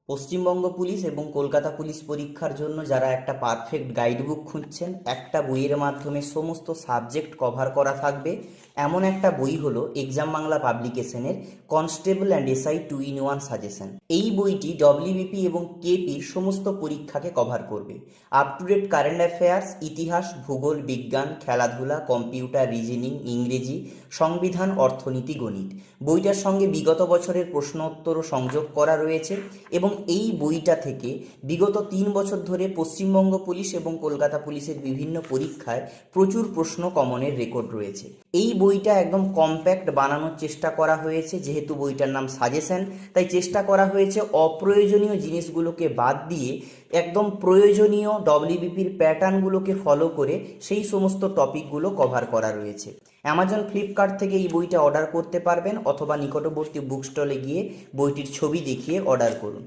Paschimbanga police এবং Kolkata police পরীক্ষার জন্য যারা একটা পারফেক্ট গাইডবুক খুঁজছেন, একটা বইয়ের মাধ্যমে সমস্ত সাবজেক্ট কভার করা থাকবে এমন একটা বই হলো এক্সাম বাংলা পাবলিকেশনের constable and SI 2-in-1 suggestion. এই বইটি ডব্লিউবিপি এবং কেপির সমস্ত পরীক্ষাকে কভার করবে। Up to date current affairs, ইতিহাস, ভূগোল, বিজ্ঞান, খেলাধুলা, কম্পিউটার, রিজনিং, ইংরেজি, সংবিধান, অর্থনীতি, গণিত। বইটার সঙ্গে বিগত বছরের প্রশ্ন উত্তরও সংযোগ করা রয়েছে এবং এই বইটা থেকে বিগত 3 বছর ধরে পশ্চিমবঙ্গ পুলিশ এবং কলকাতা পুলিশের বিভিন্ন পরীক্ষায় প্রচুর প্রশ্ন কমনের রেকর্ড রয়েছে। এই বইটা একদম কম্প্যাক্ট বানানোর চেষ্টা করা হয়েছে, যেহেতু বইটার নাম সাজেশন, তাই চেষ্টা করা হয়েছে অপ্রয়োজনীয় জিনিসগুলোকে বাদ দিয়ে একদম প্রয়োজনীয় ডব্লিউবিপির প্যাটার্নগুলোকে ফলো করে সেই সমস্ত টপিকগুলো কভার করা রয়েছে। অ্যামাজন, ফ্লিপকার্ট থেকে এই বইটা অর্ডার করতে পারবেন অথবা নিকটবর্তী বুক স্টলে গিয়ে বইটির ছবি দেখিয়ে অর্ডার করুন।